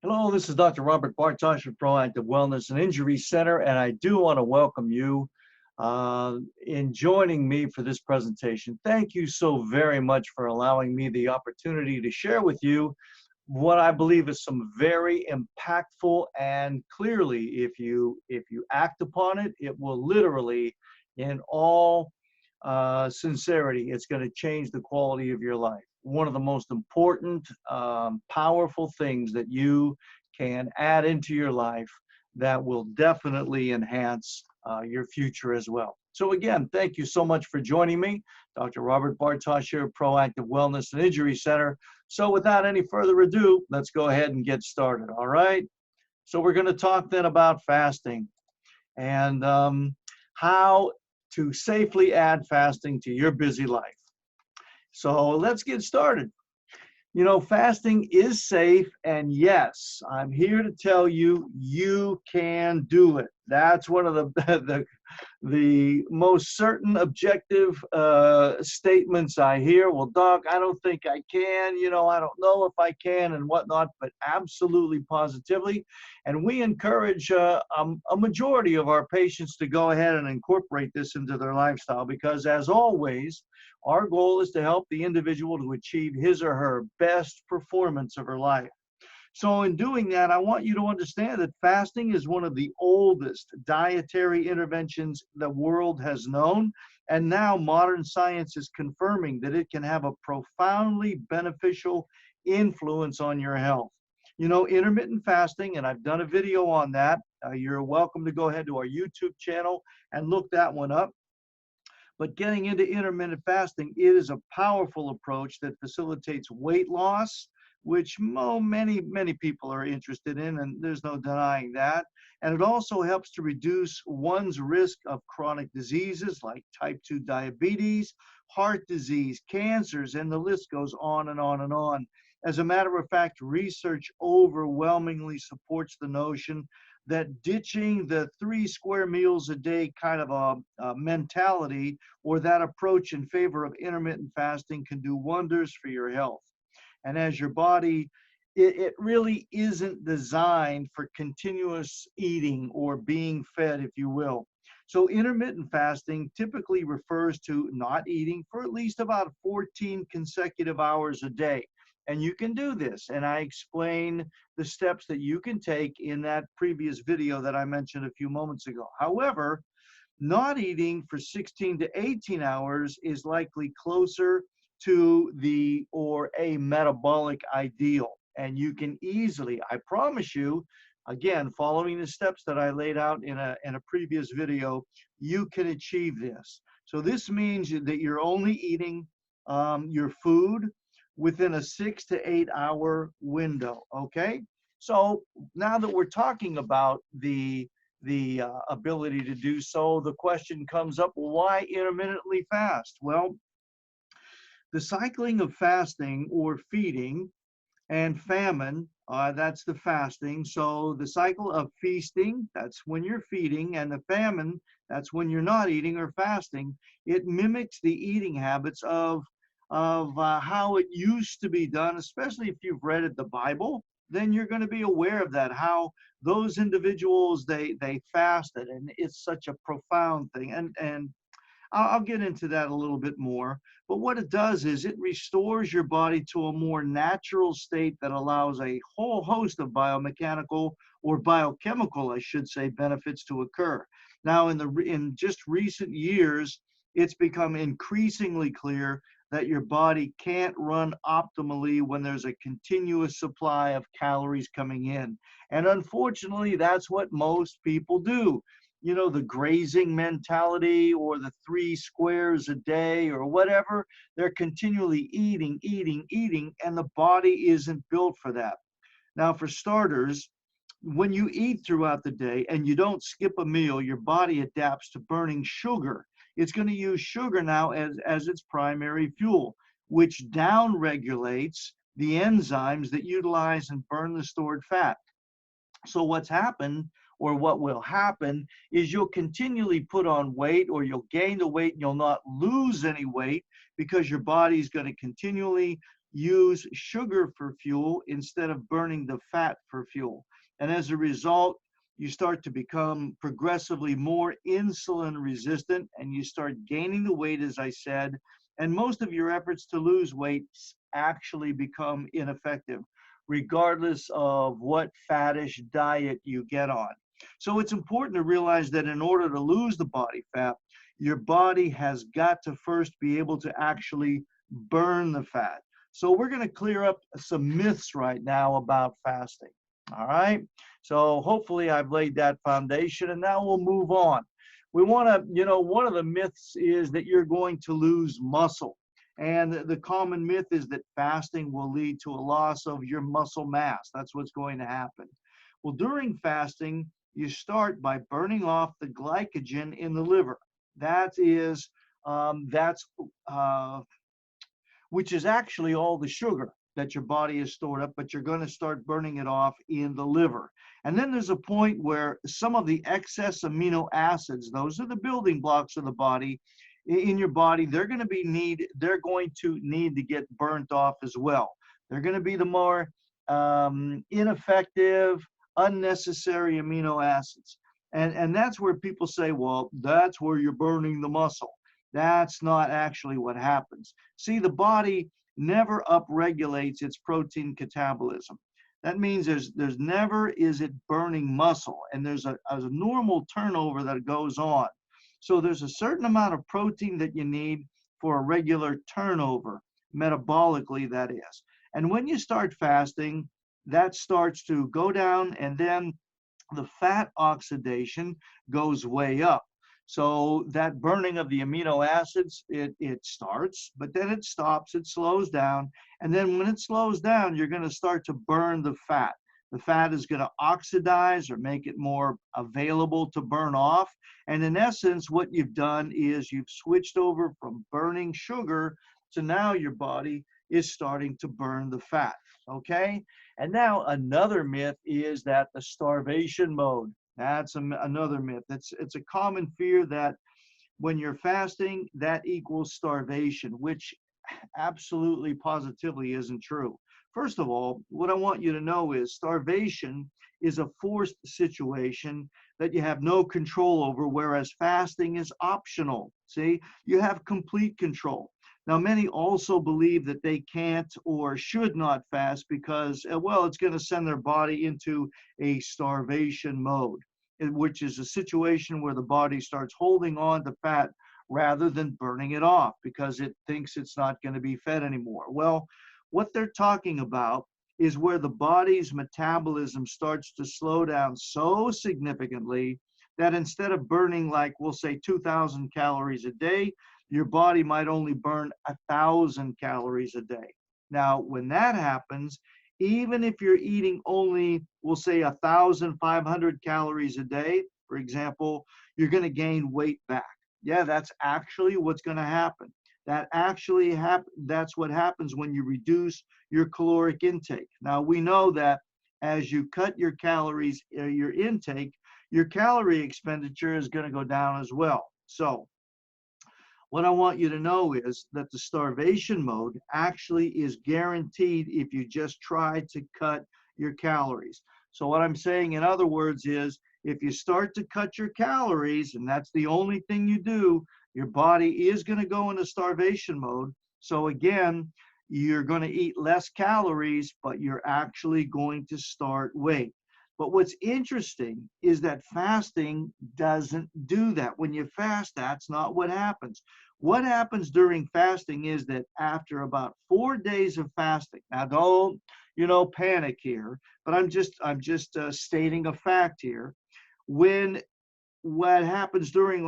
Hello, this is Dr. Robert Bartosh of Proactive Wellness and Injury Center, and I do want to welcome you in joining me for this presentation. Thank you so very much for allowing me the opportunity to share with you what I believe is some very impactful, and clearly, if you act upon it, it will literally, in all sincerity, it's going to change the quality of your life. One of the most important, powerful things that you can add into your life that will definitely enhance your future as well. So again, thank you so much for joining me. Dr. Robert Bartosh here, Proactive Wellness and Injury Center. So without any further ado, let's go ahead and get started, all right? So we're going to talk then about fasting and how to safely add fasting to your busy life. So let's get started. You know, fasting is safe, and yes, I'm here to tell you, you can do it. That's one of the most certain objective statements I hear. Well, doc, I don't think I can, I don't know if I can and whatnot, but absolutely positively. And we encourage a majority of our patients to go ahead and incorporate this into their lifestyle because, as always, our goal is to help the individual to achieve his or her best performance of her life. So in doing that, I want you to understand that fasting is one of the oldest dietary interventions the world has known. And now modern science is confirming that it can have a profoundly beneficial influence on your health. You know, intermittent fasting, and I've done a video on that. You're welcome to go ahead to our YouTube channel and look that one up. But getting into intermittent fasting, it is a powerful approach that facilitates weight loss, which many people are interested in, and there's no denying that. And it also helps to reduce one's risk of chronic diseases like type 2 diabetes, heart disease, cancers, and the list goes on and on and on. As a matter of fact, research overwhelmingly supports the notion that ditching the 3 square meals a day kind of a mentality or that approach in favor of intermittent fasting can do wonders for your health. And as your body, it really isn't designed for continuous eating or being fed, if you will. So intermittent fasting typically refers to not eating for at least about 14 consecutive hours a day. And you can do this. And I explain the steps that you can take in that previous video that I mentioned a few moments ago. However, not eating for 16 to 18 hours is likely closer to a metabolic ideal. And you can easily, I promise you, again, following the steps that I laid out in a previous video, you can achieve this. So this means that you're only eating your food within a 6 to 8 hour window, okay? So now that we're talking about the ability to do so, the question comes up, well, why intermittently fast? Well, the cycling of fasting or feeding and famine, that's the fasting. So the cycle of feasting, that's when you're feeding, and the famine, that's when you're not eating or fasting. It mimics the eating habits of how it used to be done, especially if you've read the Bible, then you're going to be aware of that, how those individuals, they fasted, and it's such a profound thing. And I'll get into that a little bit more. But what it does is it restores your body to a more natural state that allows a whole host of biomechanical or biochemical, I should say, benefits to occur. Now, in just recent years, it's become increasingly clear that your body can't run optimally when there's a continuous supply of calories coming in. And unfortunately, that's what most people do. You know, the grazing mentality or the 3 squares a day or whatever, they're continually eating, and the body isn't built for that. Now, for starters, when you eat throughout the day and you don't skip a meal, your body adapts to burning sugar. It's going to use sugar now as its primary fuel, which downregulates the enzymes that utilize and burn the stored fat. So what's happened, or what will happen, is you'll continually put on weight, or you'll gain the weight and you'll not lose any weight because your body's going to continually use sugar for fuel instead of burning the fat for fuel. And as a result, you start to become progressively more insulin resistant and you start gaining the weight, as I said, and most of your efforts to lose weight actually become ineffective, regardless of what fattish diet you get on. So it's important to realize that in order to lose the body fat, your body has got to first be able to actually burn the fat. So we're going to clear up some myths right now about fasting. All right. So hopefully I've laid that foundation and now we'll move on. We want to, one of the myths is that you're going to lose muscle. And the common myth is that fasting will lead to a loss of your muscle mass. That's what's going to happen. Well, during fasting, you start by burning off the glycogen in the liver. That is, which is actually all the sugar that your body has stored up, but you're going to start burning it off in the liver. And then there's a point where some of the excess amino acids, those are the building blocks of the body, in your body, they're going to need to get burnt off as well. They're going to be the more ineffective, unnecessary amino acids. And that's where people say, well, that's where you're burning the muscle. That's not actually what happens. See, the body never upregulates its protein catabolism. That means there's never is it burning muscle, and there's a normal turnover that goes on. So there's a certain amount of protein that you need for a regular turnover, metabolically that is. And when you start fasting, that starts to go down, and then the fat oxidation goes way up. So that burning of the amino acids, it starts, but then it stops, it slows down. And then when it slows down, you're going to start to burn the fat. The fat is going to oxidize or make it more available to burn off. And in essence, what you've done is you've switched over from burning sugar to now your body is starting to burn the fat. Okay? And now another myth is that the starvation mode. That's another myth. It's a common fear that when you're fasting, that equals starvation, which absolutely positively isn't true. First of all, what I want you to know is starvation is a forced situation that you have no control over, whereas fasting is optional. See, you have complete control. Now, many also believe that they can't or should not fast because, well, it's going to send their body into a starvation mode, which is a situation where the body starts holding on to fat rather than burning it off because it thinks it's not going to be fed anymore. Well, what they're talking about is where the body's metabolism starts to slow down so significantly that instead of burning, like we'll say 2,000 calories a day, your body might only burn 1,000 calories a day. Now, when that happens, even if you're eating only, we'll say 1,500 calories a day, for example, you're going to gain weight back. Yeah, that's actually what's going to happen. That's what happens when you reduce your caloric intake. Now, we know that as you cut your calories, your intake, your calorie expenditure is going to go down as well. So what I want you to know is that the starvation mode actually is guaranteed if you just try to cut your calories. So what I'm saying, in other words, is if you start to cut your calories, and that's the only thing you do, your body is going to go into starvation mode. So again, you're going to eat less calories, but you're actually going to start weight. But what's interesting is that fasting doesn't do that. When you fast, that's not what happens. What happens during fasting is that after about 4 days of fasting, now don't, panic here, but I'm just stating a fact here. What happens during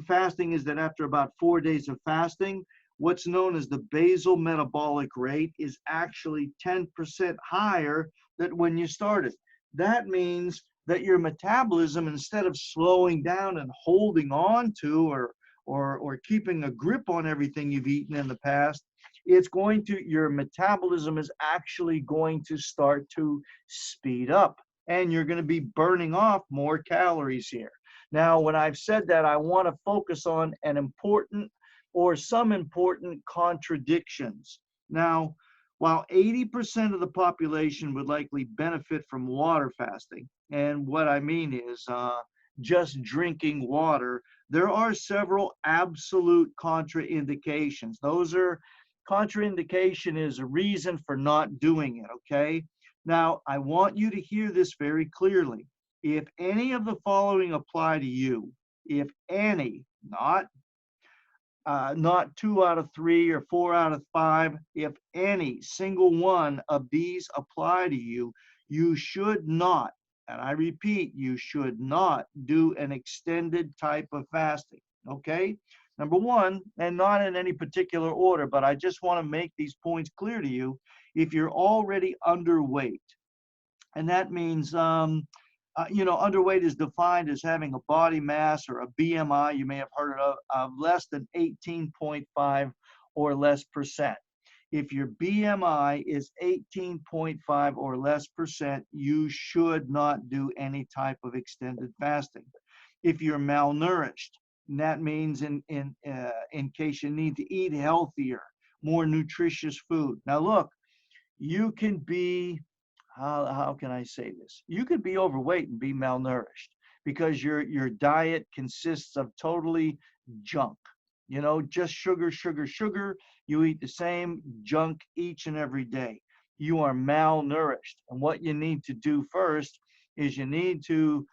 fasting is that after about 4 days of fasting, what's known as the basal metabolic rate is actually 10% higher than when you started. That means that your metabolism, instead of slowing down and holding on to or keeping a grip on everything you've eaten in the past, your metabolism is actually going to start to speed up, and you're going to be burning off more calories here. Now, when I've said that, I want to focus on some important contradictions. Now, while 80% of the population would likely benefit from water fasting, and what I mean is just drinking water, there are several absolute contraindications. Those are contraindication is a reason for not doing it, okay? Now, I want you to hear this very clearly. If any of the following apply to you, if any, not 2 out of 3 or 4 out of 5, if any single one of these apply to you, you should not, and I repeat, you should not do an extended type of fasting, okay? Number one, and not in any particular order, but I just want to make these points clear to you. If you're already underweight, and that means underweight is defined as having a body mass or a BMI, you may have heard of less than 18.5 or less percent. If your BMI is 18.5 or less percent, you should not do any type of extended fasting. If you're malnourished, and that means in case you need to eat healthier, more nutritious food. Now look, you can be, how can I say this? You could be overweight and be malnourished because your diet consists of totally junk. Just sugar, sugar, sugar. You eat the same junk each and every day. You are malnourished. And what you need to do first is you need to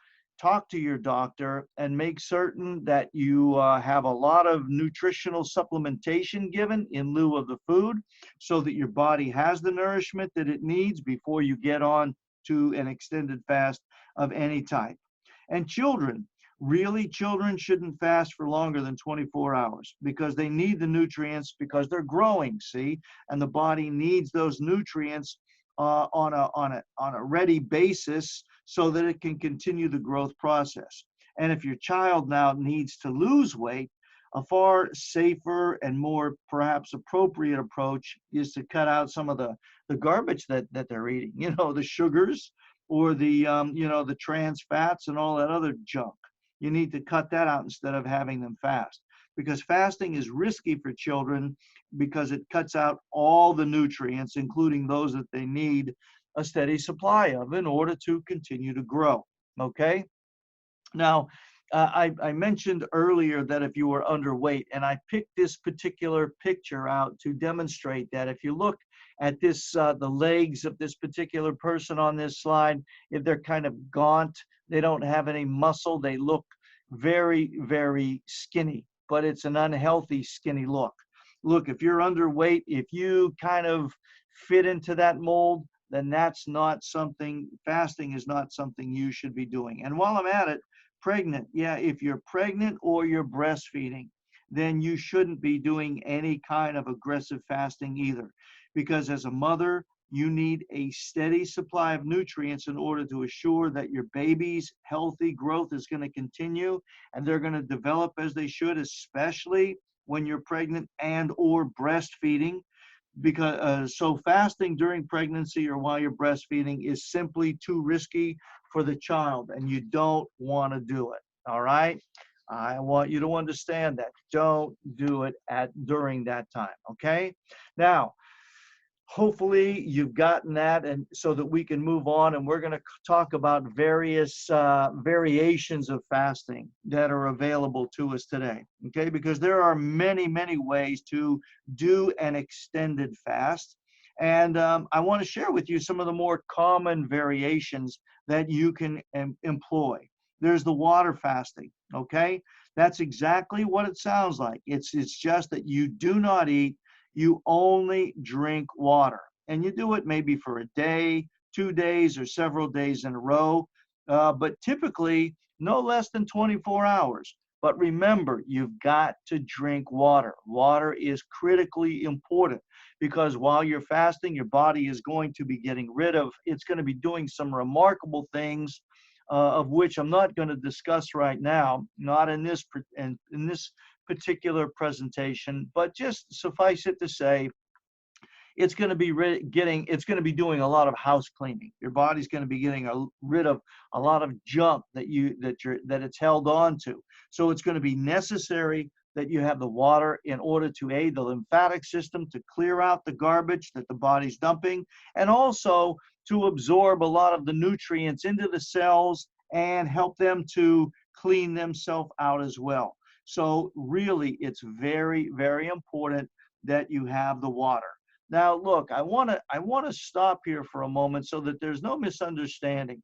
talk to your doctor and make certain that you have a lot of nutritional supplementation given in lieu of the food so that your body has the nourishment that it needs before you get on to an extended fast of any type. And children, really, children shouldn't fast for longer than 24 hours because they need the nutrients because they're growing, see? And the body needs those nutrients on a ready basis so that it can continue the growth process. And if your child now needs to lose weight, a far safer and more perhaps appropriate approach is to cut out some of the garbage that they're eating, the sugars or the trans fats and all that other junk. You need to cut that out instead of having them fast, because fasting is risky for children because it cuts out all the nutrients, including those that they need a steady supply of in order to continue to grow. Okay? Now, I mentioned earlier that if you were underweight, and I picked this particular picture out to demonstrate that. If you look at this, the legs of this particular person on this slide, if they're kind of gaunt, they don't have any muscle, they look very, very skinny, but it's an unhealthy skinny look. Look, if you're underweight, if you kind of fit into that mold, then that's not something, fasting is not something you should be doing. And while I'm at it, pregnant, yeah, if you're pregnant or you're breastfeeding, then you shouldn't be doing any kind of aggressive fasting either. Because as a mother, you need a steady supply of nutrients in order to assure that your baby's healthy growth is going to continue and they're going to develop as they should, especially when you're pregnant and or breastfeeding. Because so fasting during pregnancy or while you're breastfeeding is simply too risky for the child, and you don't want to do it. All right, I want you to understand that. Don't do it during that time. Okay, now hopefully you've gotten that, and so that we can move on, and we're going to talk about various variations of fasting that are available to us today. Okay, because there are many, many ways to do an extended fast, and I want to share with you some of the more common variations that you can employ. There's the water fasting. Okay, that's exactly what it sounds like. It's just that you do not eat, you only drink water. And you do it maybe for a day, 2 days, or several days in a row, but typically no less than 24 hours. But remember, you've got to drink water. Water is critically important because while you're fasting, your body is going to be it's going to be doing some remarkable things, of which I'm not going to discuss right now, not in this particular presentation, but just suffice it to say, it's going to be doing a lot of house cleaning. Your body's going to be getting rid of a lot of junk that it's held on to. So it's going to be necessary that you have the water in order to aid the lymphatic system to clear out the garbage that the body's dumping, and also to absorb a lot of the nutrients into the cells and help them to clean themselves out as well. So really, it's very, very important that you have the water. Now, look, I want to stop here for a moment so that there's no misunderstanding.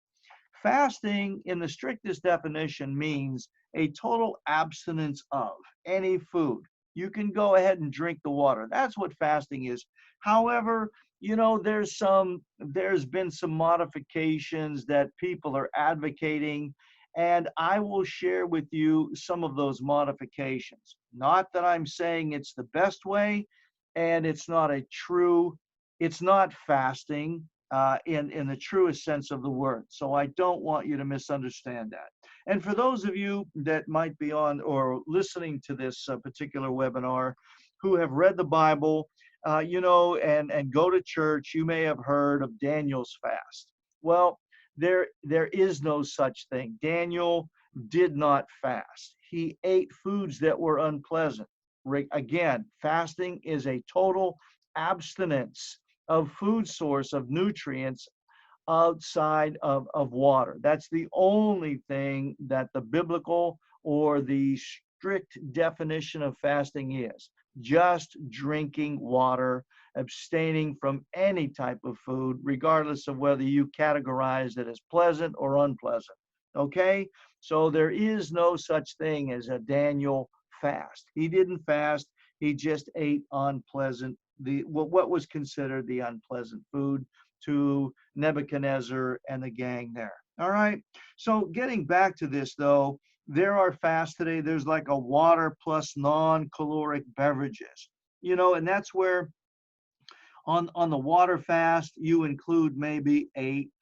Fasting, in the strictest definition, means a total abstinence of any food. You can go ahead and drink the water. That's what fasting is. However, there's been some modifications that people are advocating, and I will share with you some of those modifications. Not that I'm saying it's the best way, and it's not fasting in the truest sense of the word. So I don't want you to misunderstand that. And for those of you that might be on or listening to this particular webinar who have read the Bible, and go to church, you may have heard of Daniel's fast. Well, there is no such thing. Daniel did not fast. He ate foods that were unpleasant. Again, fasting is a total abstinence of food source of nutrients outside of water. That's the only thing that the biblical or the strict definition of fasting is. Just drinking water, abstaining from any type of food, regardless of whether you categorize it as pleasant or unpleasant. Okay? So there is no such thing as a Daniel fast. He didn't fast. He just ate what was considered the unpleasant food to Nebuchadnezzar and the gang there. All right. So getting back to this, though, there are fasts today. There's like a water plus non-caloric beverages, and that's where on the water fast, you include maybe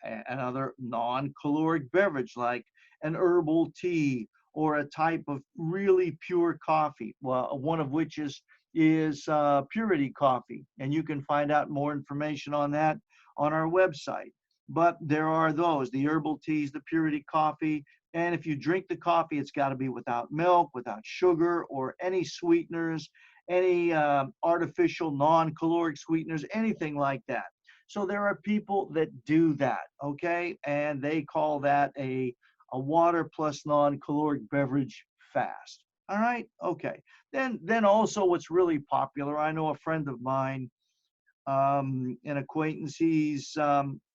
another non-caloric beverage like an herbal tea or a type of really pure coffee. Well, one of which is purity coffee, and you can find out more information on that on our website. But there are the herbal teas, the purity coffee, and if you drink the coffee, it's got to be without milk, without sugar, or any sweeteners, any artificial non-caloric sweeteners, anything like that. So there are people that do that, okay, and they call that a water plus non-caloric beverage fast. All right, okay. Then also what's really popular, I know a friend of mine, an acquaintance, he's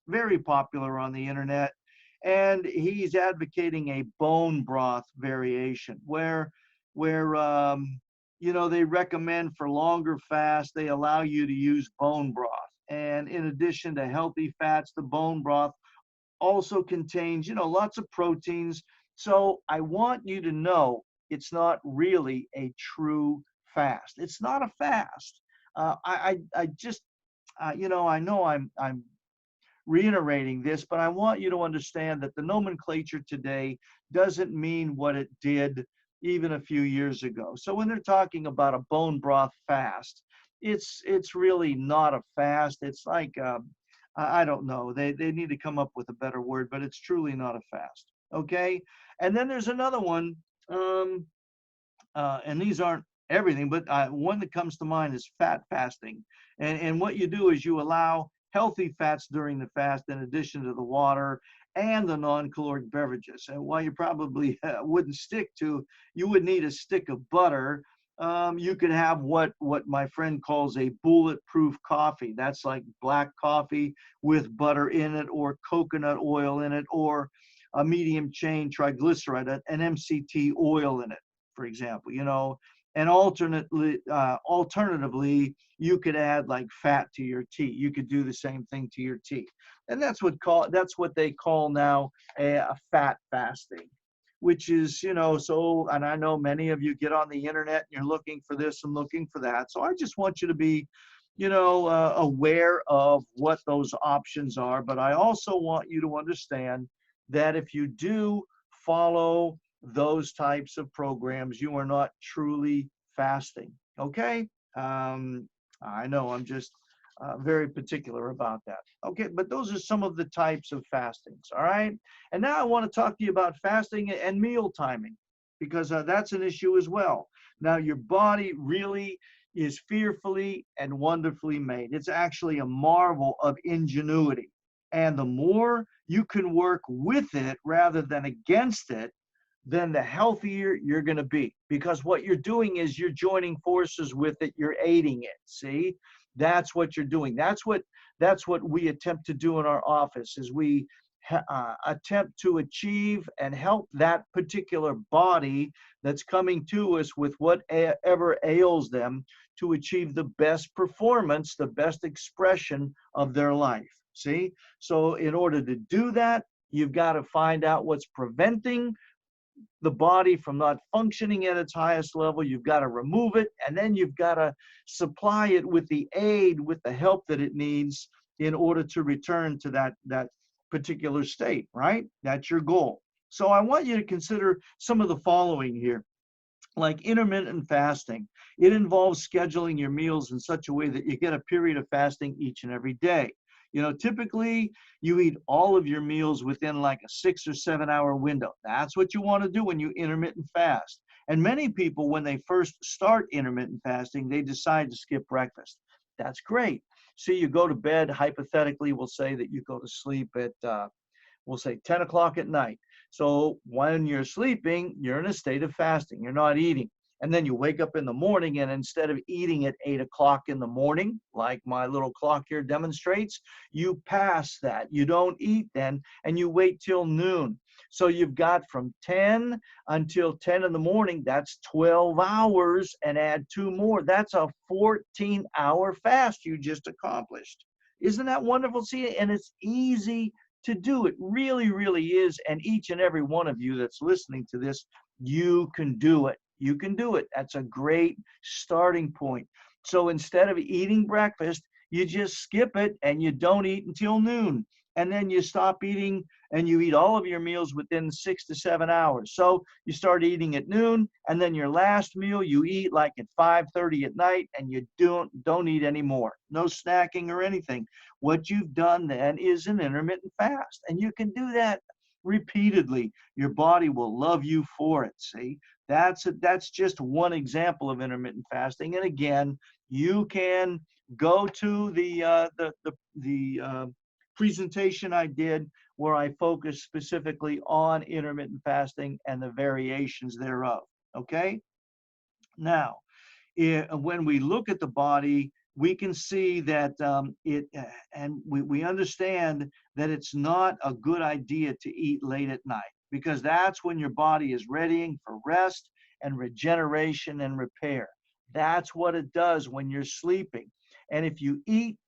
very popular on the internet, and he's advocating a bone broth variation where they recommend for longer fasts, they allow you to use bone broth. And in addition to healthy fats, the bone broth also contains, lots of proteins. So I want you to know it's not really a true fast. It's not a fast. I just, I know I'm reiterating this, but I want you to understand that the nomenclature today doesn't mean what it did even a few years ago. So when they're talking about a bone broth fast, it's really not a fast. It's like I don't know. They need to come up with a better word, but it's truly not a fast. Okay. And then there's another one, and these aren't everything, but one that comes to mind is fat fasting. And what you do is you allow healthy fats during the fast in addition to the water and the non-caloric beverages. And while you probably you would need a stick of butter. You could have what my friend calls a bulletproof coffee. That's like black coffee with butter in it, or coconut oil in it, or a medium chain triglyceride, an MCT oil in it, for example. And alternatively, you could add like fat to your tea. You could do the same thing to your tea, and that's what they call now a fat fasting, which is, so, and I know many of you get on the internet and you're looking for this and looking for that. So I just want you to be, aware of what those options are. But I also want you to understand that if you do follow those types of programs, you are not truly fasting. Okay? I know I'm just very particular about that. Okay, but those are some of the types of fastings. All right. And now I want to talk to you about fasting and meal timing, because that's an issue as well. Now, your body really is fearfully and wonderfully made. It's actually a marvel of ingenuity. And the more you can work with it rather than against it, then the healthier you're going to be. Because what you're doing is you're joining forces with it, you're aiding it. See, that's what you're doing. That's what we attempt to do in our office, is we attempt to achieve and help that particular body that's coming to us with whatever ails them to achieve the best performance, the best expression of their life. See, so in order to do that, you've got to find out what's preventing the body from not functioning at its highest level. You've got to remove it, and then you've got to supply it with the aid, with the help that it needs in order to return to that particular state, right? That's your goal. So I want you to consider some of the following here. Like intermittent fasting, it involves scheduling your meals in such a way that you get a period of fasting each and every day. Typically you eat all of your meals within like a 6 or 7 hour window. That's what you want to do when you intermittent fast. And many people, when they first start intermittent fasting, they decide to skip breakfast. That's great. See, you go to bed, hypothetically, we'll say that you go to sleep at we'll say 10 o'clock at night. So when you're sleeping, you're in a state of fasting. You're not eating. And then you wake up in the morning, and instead of eating at 8 o'clock in the morning, like my little clock here demonstrates, you pass that. You don't eat then, and you wait till noon. So you've got from 10 until 10 in the morning, that's 12 hours, and add 2 more. That's a 14-hour fast you just accomplished. Isn't that wonderful? See, and it's easy to do. It really, really is. And each and every one of you that's listening to this, you can do it. You can do it. That's a great starting point. So instead of eating breakfast, you just skip it and you don't eat until noon. And then you stop eating and you eat all of your meals within 6 to 7 hours. So you start eating at noon, and then your last meal you eat like at 5:30 at night, and you don't eat anymore. No snacking or anything. What you've done then is an intermittent fast, and you can do that repeatedly. Your body will love you for it. See, that's just one example of intermittent fasting. And again, you can go to the presentation I did where I focus specifically on intermittent fasting and the variations thereof. Okay. Now, when we look at the body, we can see that we understand that it's not a good idea to eat late at night, because that's when your body is readying for rest and regeneration and repair. That's what it does when you're sleeping. And if you eat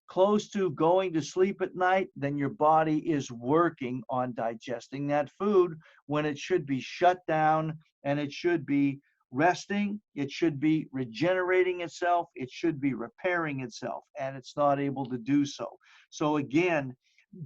close to going to sleep at night, then your body is working on digesting that food when it should be shut down, and it should be resting, it should be regenerating itself, it should be repairing itself, and it's not able to do so. So again,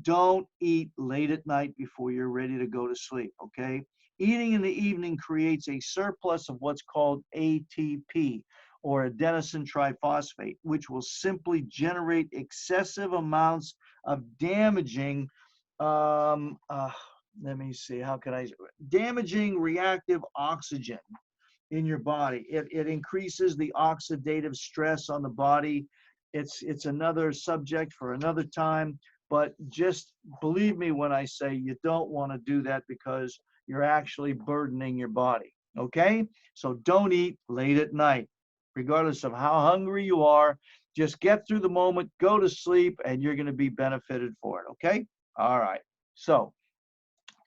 don't eat late at night before you're ready to go to sleep, okay? Eating in the evening creates a surplus of what's called ATP, or adenosine triphosphate, which will simply generate excessive amounts of damaging, let me see, damaging reactive oxygen in your body. It increases the oxidative stress on the body. It's another subject for another time, but just believe me when I say you don't want to do that, because you're actually burdening your body, okay? So don't eat late at night. Regardless of how hungry you are, just get through the moment, go to sleep, and you're going to be benefited for it, okay? All right. So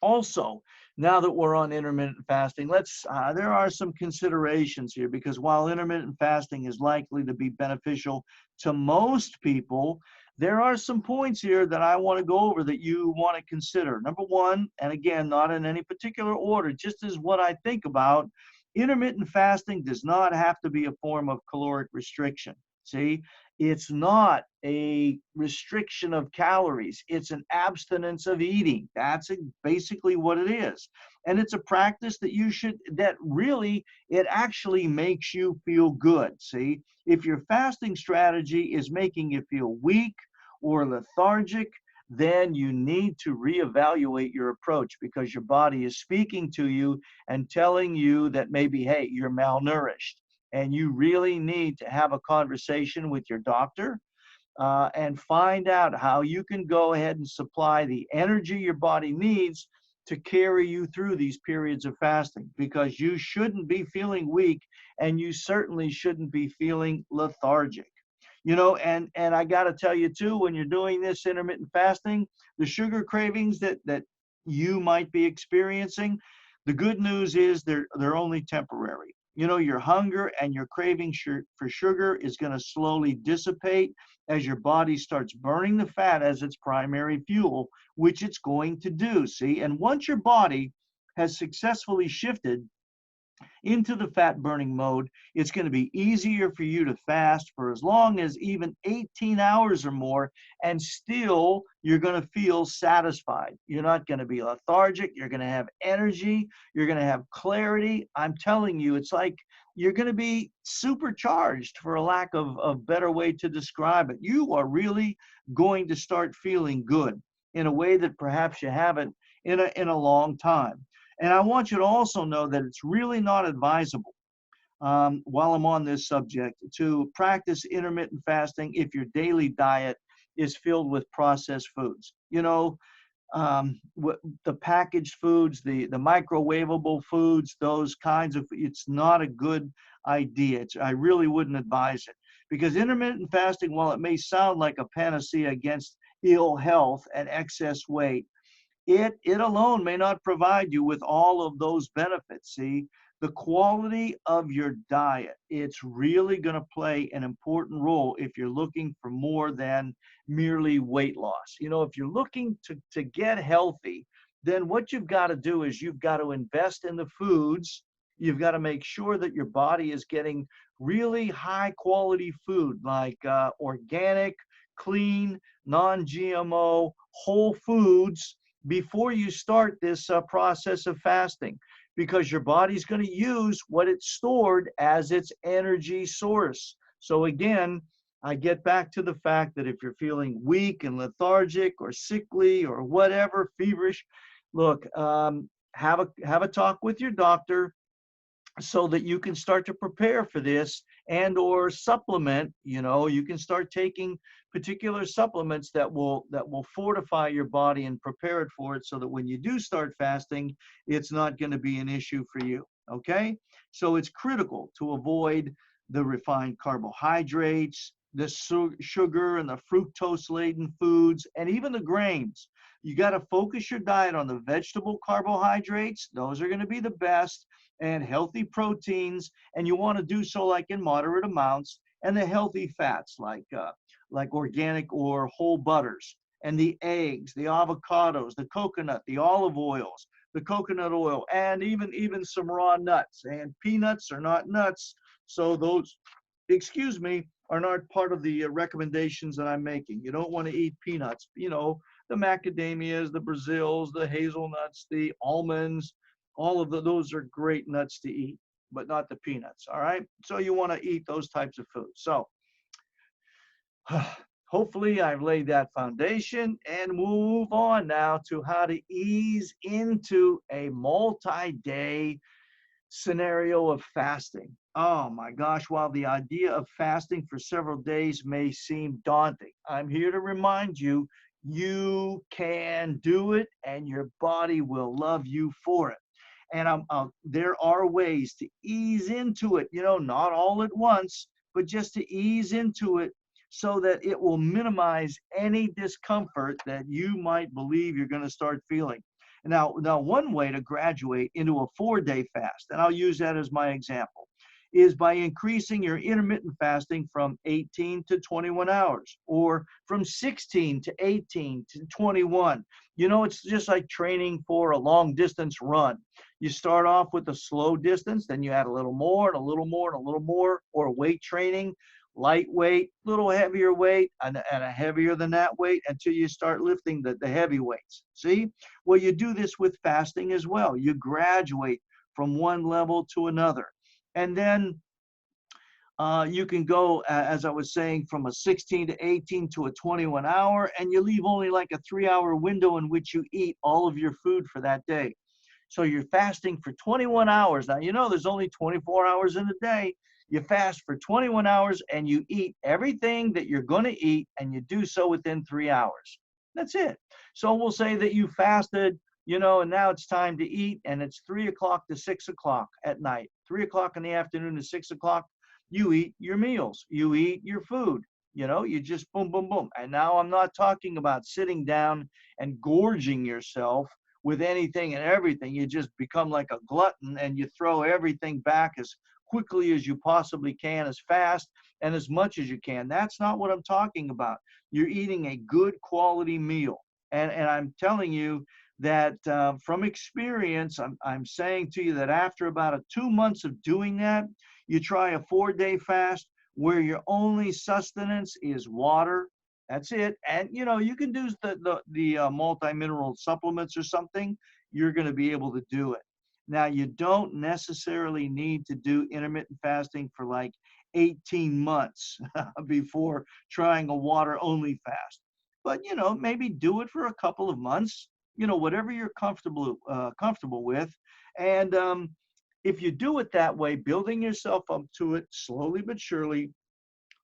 also, now that we're on intermittent fasting, there are some considerations here, because while intermittent fasting is likely to be beneficial to most people, there are some points here that I want to go over that you want to consider. Number one, and again, not in any particular order, just as what I think about, intermittent fasting does not have to be a form of caloric restriction. See, it's not a restriction of calories. It's an abstinence of eating. That's basically what it is. And it's a practice that really, it actually makes you feel good. See, if your fasting strategy is making you feel weak or lethargic, then you need to reevaluate your approach, because your body is speaking to you and telling you that maybe, hey, you're malnourished and you really need to have a conversation with your doctor and find out how you can go ahead and supply the energy your body needs to carry you through these periods of fasting, because you shouldn't be feeling weak and you certainly shouldn't be feeling lethargic. And I got to tell you too, when you're doing this intermittent fasting, the sugar cravings that you might be experiencing, the good news is they're only temporary. Your hunger and your craving for sugar is going to slowly dissipate as your body starts burning the fat as its primary fuel, which it's going to do. See, and once your body has successfully shifted into the fat burning mode, it's going to be easier for you to fast for as long as even 18 hours or more, and still you're going to feel satisfied. You're not going to be lethargic. You're going to have energy. You're going to have clarity. I'm telling you, it's like you're going to be supercharged, for a lack of a better way to describe it. You are really going to start feeling good in a way that perhaps you haven't in a long time. And I want you to also know that it's really not advisable, while I'm on this subject, to practice intermittent fasting if your daily diet is filled with processed foods. The packaged foods, the microwavable foods, those kinds of, it's not a good idea. I really wouldn't advise it, because intermittent fasting, while it may sound like a panacea against ill health and excess weight, it alone may not provide you with all of those benefits. See, the quality of your diet, it's really going to play an important role if you're looking for more than merely weight loss. If you're looking to get healthy, then what you've got to do is you've got to invest in the foods. You've got to make sure that your body is getting really high quality food, like organic, clean, non-GMO, whole foods, before you start this process of fasting, because your body's going to use what it's stored as its energy source. So again, I get back to the fact that if you're feeling weak and lethargic or sickly or whatever, feverish, look, have a talk with your doctor, so that you can start to prepare for this, and or supplement. You can start taking particular supplements that will fortify your body and prepare it for it, so that when you do start fasting, it's not going to be an issue for you. Okay, so it's critical to avoid the refined carbohydrates, the sugar and the fructose laden foods, and even the grains. You got to focus your diet on the vegetable carbohydrates. Those are going to be the best, and healthy proteins, and you want to do so like in moderate amounts, and the healthy fats like organic or whole butters, and the eggs, the avocados, the coconut, the olive oils, the coconut oil, and even some raw nuts. And peanuts are not nuts, so those, excuse me, are not part of the recommendations that I'm making. You don't want to eat peanuts. The macadamias, the Brazils, the hazelnuts, the almonds, all of those are great nuts to eat, but not the peanuts. All right. So you want to eat those types of foods. So hopefully I've laid that foundation, and move on now to how to ease into a multi-day scenario of fasting. Oh my gosh, while the idea of fasting for several days may seem daunting, I'm here to remind you, you can do it, and your body will love you for it. And there are ways to ease into it, not all at once, but just to ease into it, so that it will minimize any discomfort that you might believe you're going to start feeling. Now, one way to graduate into a 4-day fast, and I'll use that as my example, is by increasing your intermittent fasting from 18 to 21 hours, or from 16 to 18 to 21. It's just like training for a long distance run. You start off with a slow distance, then you add a little more and a little more and a little more, or weight training, lightweight, little heavier weight, and a heavier than that weight, until you start lifting the heavy weights. See? Well, you do this with fasting as well. You graduate from one level to another. And then You can go, as I was saying, from a 16 to 18 to a 21 hour, and you leave only like a 3-hour window in which you eat all of your food for that day. So you're fasting for 21 hours. Now, you know, there's only 24 hours in a day. You fast for 21 hours and you eat everything that you're going to eat, and you do so within 3 hours. That's it. So we'll say that you fasted, you know, and now it's time to eat, and it's 3 o'clock to 6 o'clock at night, 3 o'clock in the afternoon to 6 o'clock. You eat your meals, you eat your food, you know, you just boom, boom, boom. And now I'm not talking about sitting down and gorging yourself with anything and everything. You just become like a glutton and you throw everything back as quickly as you possibly can, as fast and as much as you can. That's not what I'm talking about. You're eating a good quality meal. And I'm telling you that from experience, I'm saying to you that after about 2 months of doing that, you try a 4-day fast where your only sustenance is water. That's it. And you know, you can do the multi-mineral supplements or something. You're going to be able to do it. Now, you don't necessarily need to do intermittent fasting for like 18 months before trying a water only fast. But you know, maybe do it for a couple of months. You know, whatever you're comfortable with, and if you do it that way, building yourself up to it slowly but surely,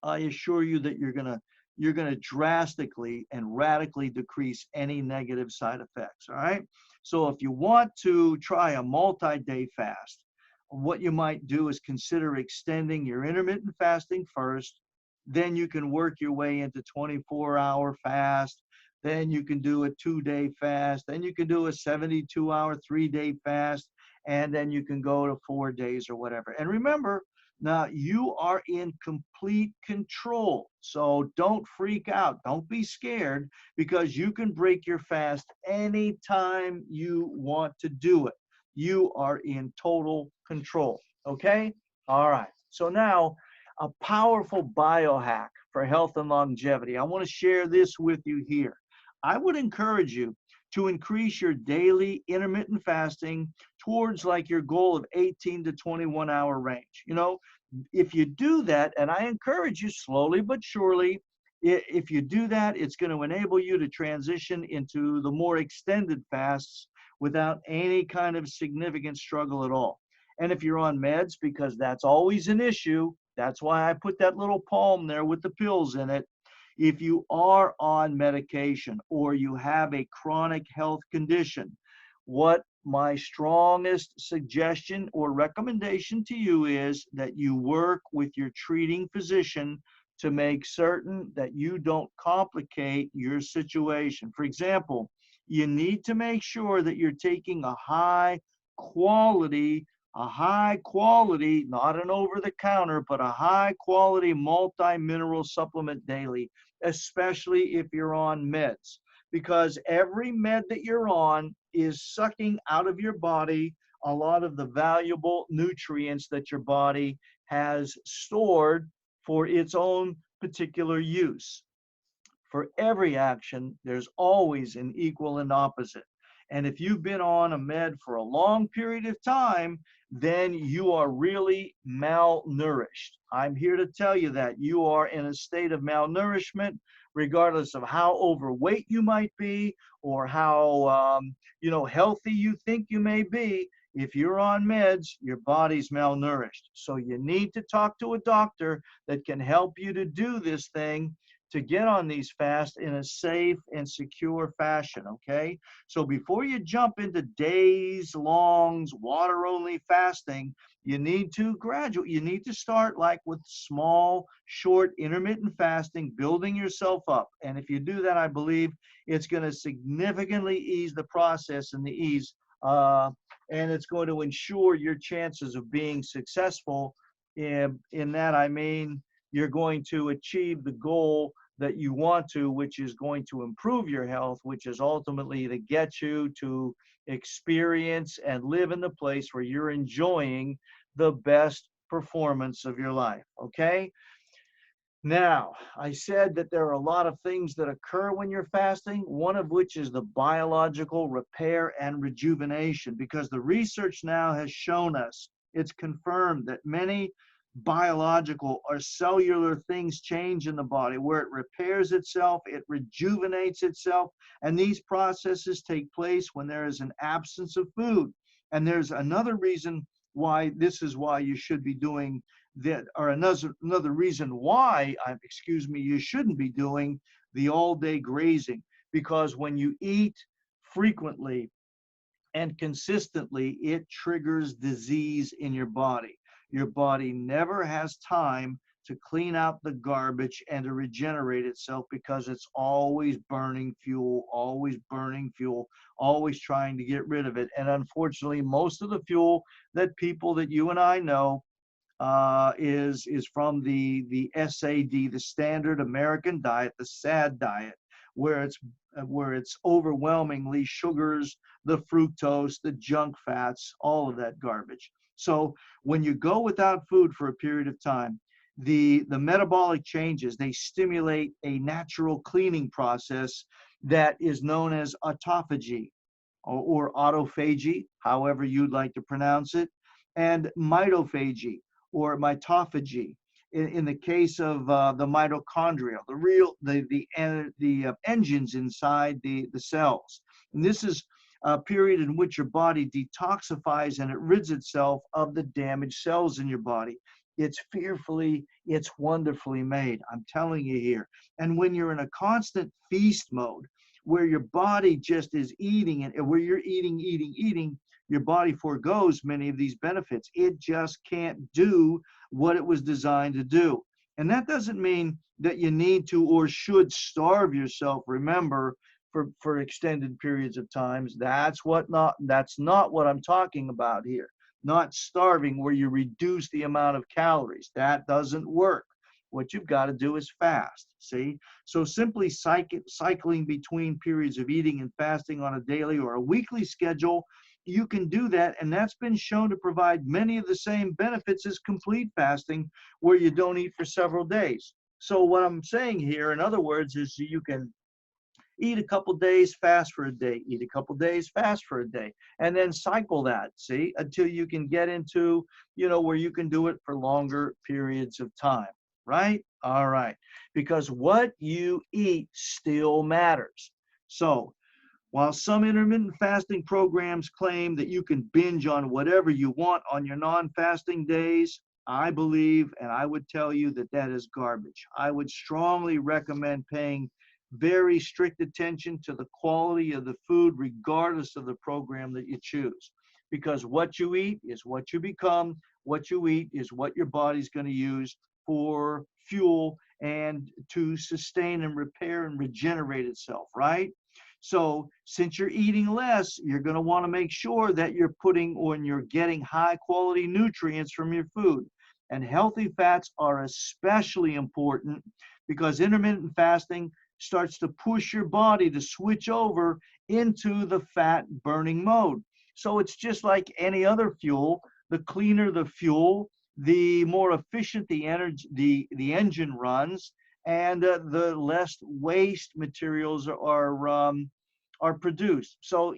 I assure you that you're gonna drastically and radically decrease any negative side effects. All right. So if you want to try a multi-day fast, what you might do is consider extending your intermittent fasting first. Then you can work your way into 24-hour fast. Then you can do a 2-day fast. Then you can do a 72-hour 3-day fast. And then you can go to 4 days or whatever. And remember, now you are in complete control. So don't freak out. Don't be scared, because you can break your fast anytime you want to do it. You are in total control. Okay? All right. So now a powerful biohack for health and longevity. I want to share this with you here. I would encourage you to increase your daily intermittent fasting towards like your goal of 18 to 21 hour range. You know, if you do that, and I encourage you slowly but surely, if you do that, it's going to enable you to transition into the more extended fasts without any kind of significant struggle at all. And if you're on meds, because that's always an issue, that's why I put that little palm there with the pills in it. If you are on medication or you have a chronic health condition, what my strongest suggestion or recommendation to you is that you work with your treating physician to make certain that you don't complicate your situation. For example, you need to make sure that you're taking quality, a high quality, not an over the counter, but a high quality multi-mineral supplement daily, especially if you're on meds, because every med that you're on is sucking out of your body a lot of the valuable nutrients that your body has stored for its own particular use. For every action, there's always an equal and opposite. And if you've been on a med for a long period of time, then you are really malnourished. I'm here to tell you that you are in a state of malnourishment, regardless of how overweight you might be or how healthy you think you may be. If you're on meds, your body's malnourished. So you need to talk to a doctor that can help you to do this thing, to get on these fasts in a safe and secure fashion, okay? So before you jump into days long water only fasting, you need to start like with small, short, intermittent fasting, building yourself up. And if you do that, I believe it's going to significantly ease the process and the ease, and it's going to ensure your chances of being successful. In that, I mean, you're going to achieve the goal that you want to, which is going to improve your health, which is ultimately to get you to experience and live in the place where you're enjoying the best performance of your life, okay? Now, I said that there are a lot of things that occur when you're fasting, one of which is the biological repair and rejuvenation, because the research now has shown us, it's confirmed that many biological or cellular things change in the body where it repairs itself, it rejuvenates itself. And these processes take place when there is an absence of food. And there's another reason why this is why you should be doing that, or another reason why, excuse me, you shouldn't be doing the all day grazing. Because when you eat frequently and consistently, it triggers disease in your body. Your body never has time to clean out the garbage and to regenerate itself because it's always burning fuel, always trying to get rid of it. And unfortunately, most of the fuel that people that you and I know is from the SAD, the standard American diet, the SAD diet, where it's overwhelmingly sugars, the fructose, the junk fats, all of that garbage. So when you go without food for a period of time, the metabolic changes, they stimulate a natural cleaning process that is known as autophagy or autophagy, however you'd like to pronounce it, and mitophagy or mitophagy. In the case of the mitochondria, the engines inside the cells. And this is a period in which your body detoxifies and it rids itself of the damaged cells in your body. It's wonderfully made. I'm telling you here. And when you're in a constant feast mode, where your body just is eating and where you're eating, your body forgoes many of these benefits. It just can't do what it was designed to do. And that doesn't mean that you need to or should starve yourself. Remember, for extended periods of times, that's not what I'm talking about here. Not starving where you reduce the amount of calories. That doesn't work. What you've got to do is fast, see? So simply cycling between periods of eating and fasting on a daily or a weekly schedule, you can do that, and that's been shown to provide many of the same benefits as complete fasting, where you don't eat for several days. So what I'm saying here, in other words, is you can eat a couple days, fast for a day, eat a couple days, fast for a day, and then cycle that, see, until you can get into, where you can do it for longer periods of time, right? All right, because what you eat still matters. So while some intermittent fasting programs claim that you can binge on whatever you want on your non-fasting days, I believe, and I would tell you that is garbage. I would strongly recommend paying very strict attention to the quality of the food, regardless of the program that you choose. Because what you eat is what you become. What you eat is what your body's going to use for fuel and to sustain and repair and regenerate itself, right? So since you're eating less, you're going to want to make sure that you're getting high quality nutrients from your food. And healthy fats are especially important because intermittent fasting starts to push your body to switch over into the fat burning mode. So it's just like any other fuel. The cleaner the fuel, the more efficient the engine runs, and the less waste materials are produced. So,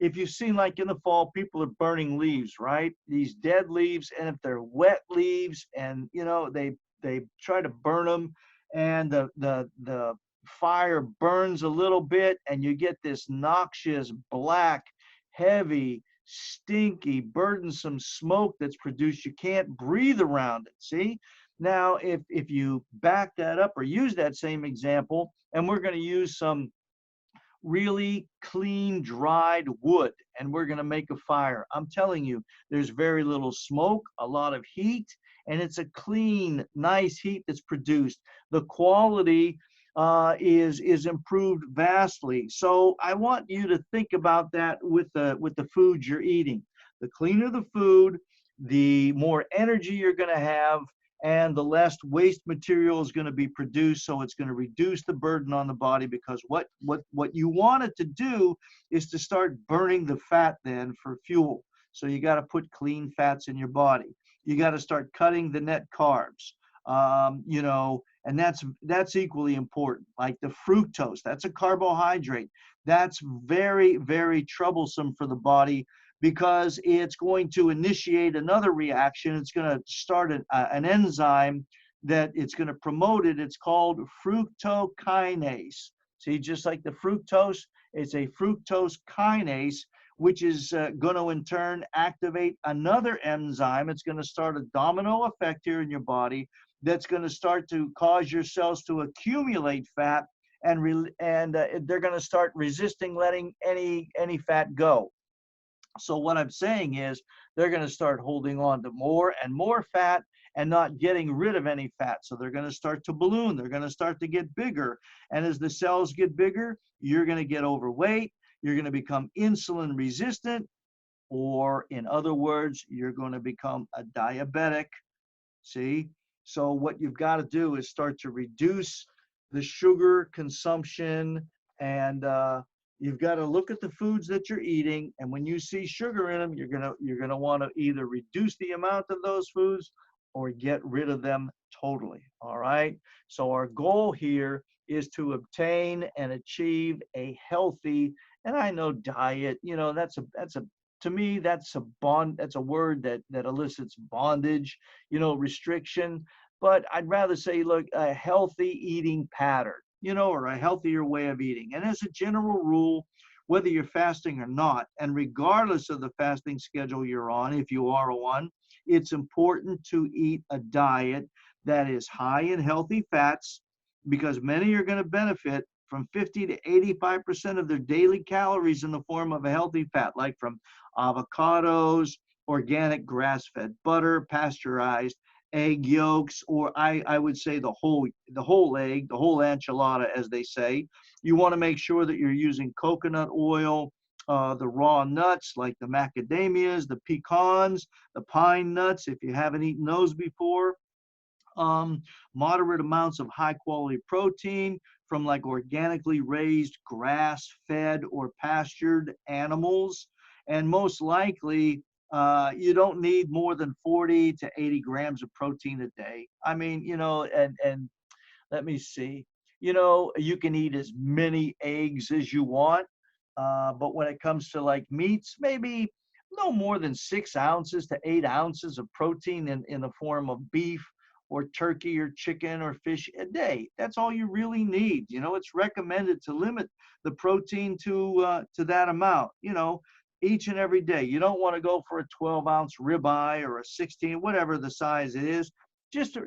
if you've seen, like in the fall, people are burning leaves, right? These dead leaves, and if they're wet leaves, and they try to burn them, and the fire burns a little bit, and you get this noxious, black, heavy, stinky, burdensome smoke that's produced. You can't breathe around it, see? Now, if you back that up or use that same example, and we're going to use some really clean, dried wood, and we're going to make a fire. I'm telling you, there's very little smoke, a lot of heat, and it's a clean, nice heat that's produced. The quality is improved vastly. So I want you to think about that with the food you're eating. The cleaner the food, the more energy you're going to have, and the less waste material is going to be produced. So it's going to reduce the burden on the body, because what you want it to do is to start burning the fat then for fuel. So you got to put clean fats in your body. You got to start cutting the net carbs, and that's equally important. Like the fructose, that's a carbohydrate. That's very, very troublesome for the body because it's going to initiate another reaction. It's going to start an enzyme that it's going to promote it. It's called fructokinase. See, just like the fructose, it's a fructose kinase, which is going to in turn activate another enzyme. It's going to start a domino effect here in your body that's going to start to cause your cells to accumulate fat, and they're going to start resisting letting any fat go. So what I'm saying is they're going to start holding on to more and more fat and not getting rid of any fat. So they're going to start to balloon. They're going to start to get bigger. And as the cells get bigger, you're going to get overweight. You're going to become insulin resistant, or in other words, you're going to become a diabetic. See? So what you've got to do is start to reduce the sugar consumption, and you've got to look at the foods that you're eating. And when you see sugar in them, you're gonna want to either reduce the amount of those foods or get rid of them totally. All right. So our goal here is to obtain and achieve a healthy, and I know diet, that's a to me, that's a word that elicits bondage, restriction. But I'd rather say, look, a healthy eating pattern, or a healthier way of eating. And as a general rule, whether you're fasting or not, and regardless of the fasting schedule you're on, if you are one, it's important to eat a diet that is high in healthy fats, because many are going to benefit from 50 to 85% of their daily calories in the form of a healthy fat, like from avocados, organic grass-fed butter, pasteurized egg yolks, or I would say the whole egg, the whole enchilada, as they say. You want to make sure that you're using coconut oil, the raw nuts like the macadamias, the pecans, the pine nuts, if you haven't eaten those before. Moderate amounts of high quality protein from like organically raised grass-fed or pastured animals. And most likely, you don't need more than 40 to 80 grams of protein a day. I mean, and let me see, you can eat as many eggs as you want. But when it comes to like meats, maybe no more than 6 ounces to 8 ounces of protein in the form of beef or turkey or chicken or fish a day. That's all you really need. It's recommended to limit the protein to that amount, each and every day. You don't want to go for a 12-ounce ribeye or a 16, whatever the size it is. Just,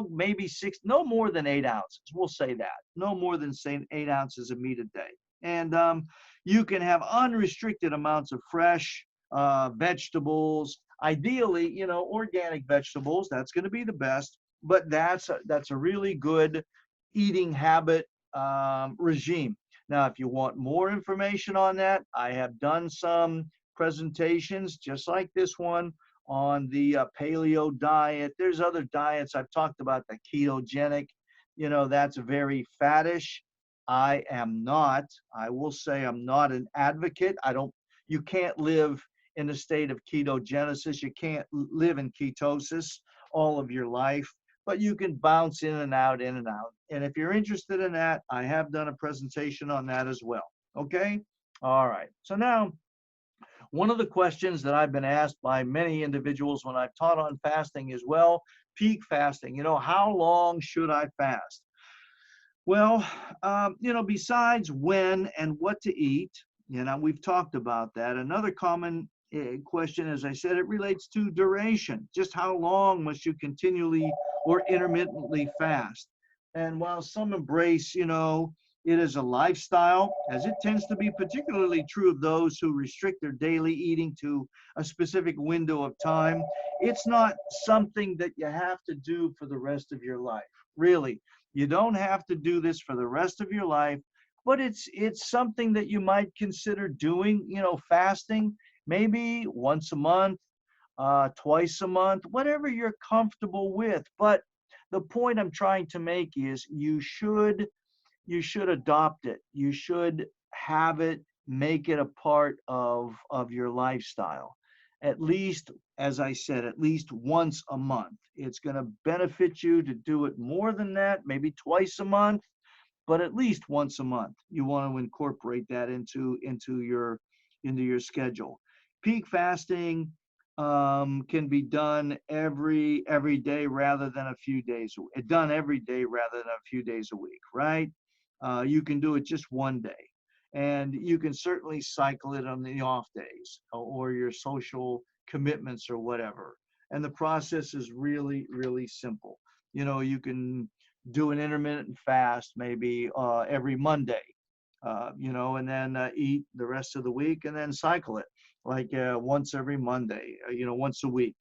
maybe no more than 8 ounces. We'll say that. No more than, say, 8 ounces of meat a day. And you can have unrestricted amounts of fresh vegetables. Ideally, organic vegetables. That's going to be the best. But that's a really good eating habit regime. Now, if you want more information on that, I have done some presentations just like this one on the paleo diet. There's other diets. I've talked about the ketogenic, that's very fattish. I will say I'm not an advocate. You can't live in a state of ketogenesis. You can't live in ketosis all of your life, but you can bounce in and out, in and out. And if you're interested in that, I have done a presentation on that as well. Okay? All right. So now, one of the questions that I've been asked by many individuals when I've taught on fasting is, well, peak fasting, how long should I fast? Well, besides when and what to eat, we've talked about that. Another common question, as I said, it relates to duration. Just how long must you continually or intermittently fast? And while some embrace, it is a lifestyle, as it tends to be particularly true of those who restrict their daily eating to a specific window of time. It's not something that you have to do for the rest of your life. Really, you don't have to do this for the rest of your life, but it's something that you might consider doing, fasting, maybe once a month, twice a month, whatever you're comfortable with. But the point I'm trying to make is you should adopt it. You should have it, make it a part of your lifestyle. At least, as I said, at least once a month. It's going to benefit you to do it more than that, maybe twice a month, but at least once a month. You want to incorporate that into your schedule. peak fasting can be done every day rather than a few days. Done every day rather than a few days a week, right? You can do it just one day, and you can certainly cycle it on the off days or your social commitments or whatever. And the process is really, really simple. You can do an intermittent fast maybe every Monday, and then eat the rest of the week and then cycle it like once every Monday, once a week.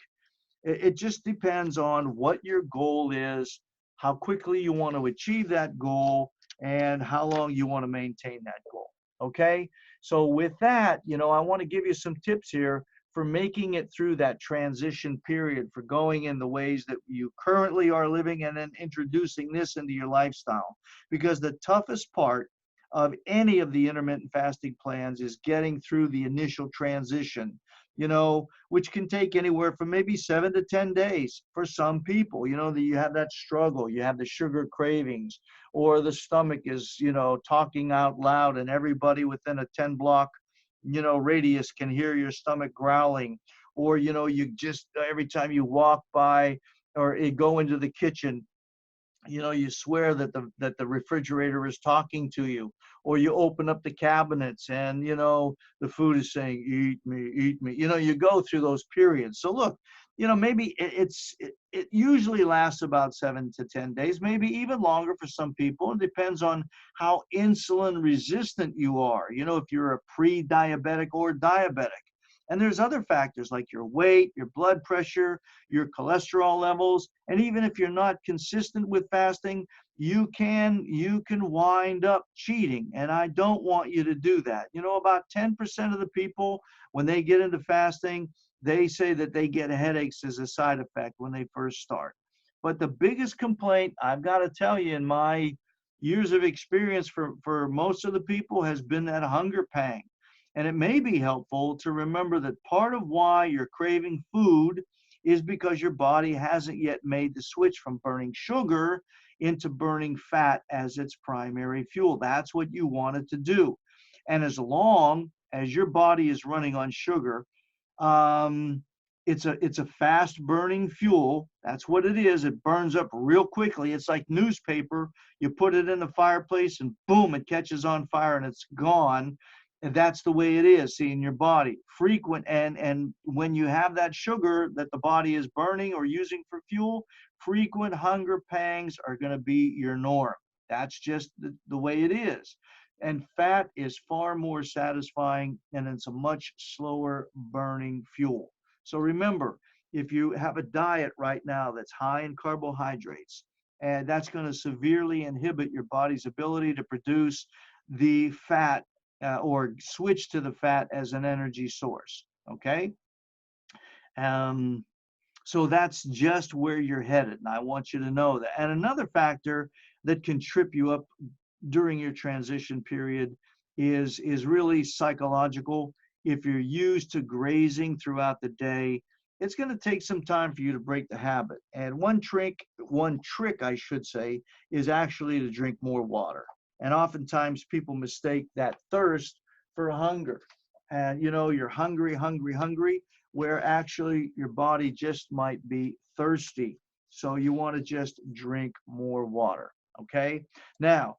It just depends on what your goal is, how quickly you want to achieve that goal, and how long you want to maintain that goal. Okay? So with that, I want to give you some tips here for making it through that transition period, for going in the ways that you currently are living and then introducing this into your lifestyle. Because the toughest part of any of the intermittent fasting plans is getting through the initial transition, which can take anywhere from maybe 7 to 10 days for some people. That you have that struggle, you have the sugar cravings, or the stomach is, talking out loud, and everybody within a 10 block, radius can hear your stomach growling, or, you just, every time you walk by or go into the kitchen, you swear that the refrigerator is talking to you, or you open up the cabinets and the food is saying, eat me, eat me. You go through those periods. So look, maybe it usually lasts about 7 to 10 days, maybe even longer for some people. It depends on how insulin resistant you are, if you're a pre-diabetic or diabetic. And there's other factors like your weight, your blood pressure, your cholesterol levels. And even if you're not consistent with fasting, you can wind up cheating. And I don't want you to do that. About 10% of the people, when they get into fasting, they say that they get headaches as a side effect when they first start. But the biggest complaint, I've got to tell you, in my years of experience for most of the people, has been that hunger pang. And it may be helpful to remember that part of why you're craving food is because your body hasn't yet made the switch from burning sugar into burning fat as its primary fuel. That's what you want it to do. And as long as your body is running on sugar, it's a fast burning fuel. That's what it is. It burns up real quickly. It's like newspaper. You put it in the fireplace and boom, it catches on fire and it's gone. And that's the way it is, see, in your body. Frequent, and when you have that sugar that the body is burning or using for fuel, frequent hunger pangs are going to be your norm. That's just the way it is. And fat is far more satisfying, and it's a much slower burning fuel. So remember, if you have a diet right now that's high in carbohydrates, and that's going to severely inhibit your body's ability to produce the fat or switch to the fat as an energy source, okay? So that's just where you're headed, and I want you to know that. And another factor that can trip you up during your transition period is really psychological. If you're used to grazing throughout the day, it's going to take some time for you to break the habit. And one trick, I should say, is actually to drink more water. And oftentimes people mistake that thirst for hunger. And you're hungry, where actually your body just might be thirsty. So you want to just drink more water. Okay. Now,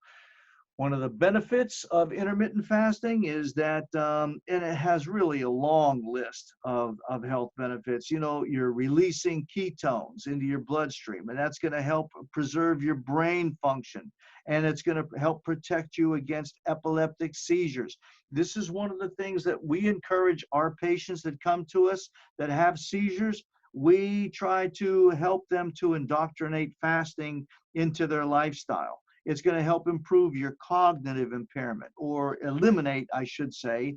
one of the benefits of intermittent fasting is that, and it has really a long list of health benefits. You're releasing ketones into your bloodstream, and that's going to help preserve your brain function, and it's going to help protect you against epileptic seizures. This is one of the things that we encourage our patients that come to us that have seizures. We try to help them to indoctrinate fasting into their lifestyle. It's going to help improve your cognitive impairment, or eliminate, I should say,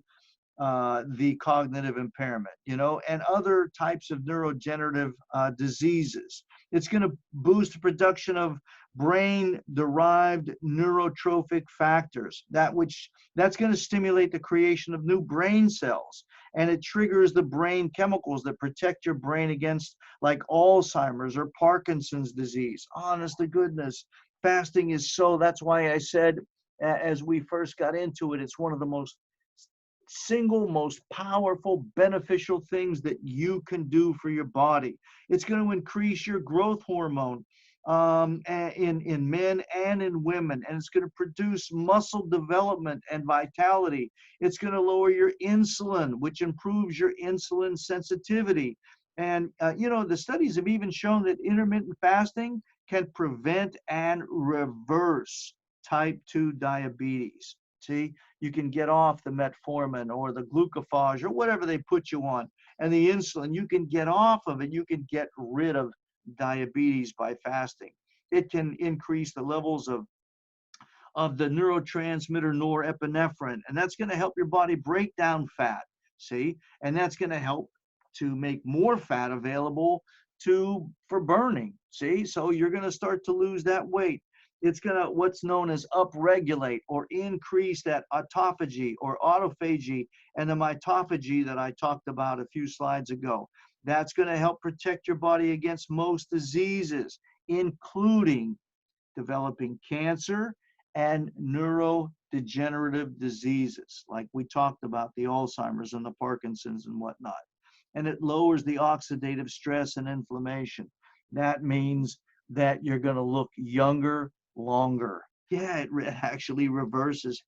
the cognitive impairment, and other types of neurodegenerative diseases. It's going to boost the production of brain-derived neurotrophic factors, that's going to stimulate the creation of new brain cells, and it triggers the brain chemicals that protect your brain against like Alzheimer's or Parkinson's disease. Honest to goodness, fasting is that's why I said, as we first got into it, it's one of the most single most powerful, beneficial things that you can do for your body. It's going to increase your growth hormone in men and in women, and it's going to produce muscle development and vitality. It's going to lower your insulin, which improves your insulin sensitivity. And, the studies have even shown that intermittent fasting can prevent and reverse type 2 diabetes. See, you can get off the metformin or the glucophage or whatever they put you on, and the insulin, you can get off of it. You can get rid of diabetes by fasting. It can increase the levels of the neurotransmitter norepinephrine, and that's going to help your body break down fat. See, and that's going to help to make more fat available for burning. See, so you're going to start to lose that weight. It's going to what's known as upregulate or increase that autophagy or autophagy and the mitophagy that I talked about a few slides ago. That's going to help protect your body against most diseases, including developing cancer and neurodegenerative diseases, like we talked about, the Alzheimer's and the Parkinson's and whatnot. And it lowers the oxidative stress and inflammation. That means that you're going to look younger longer. Yeah, it actually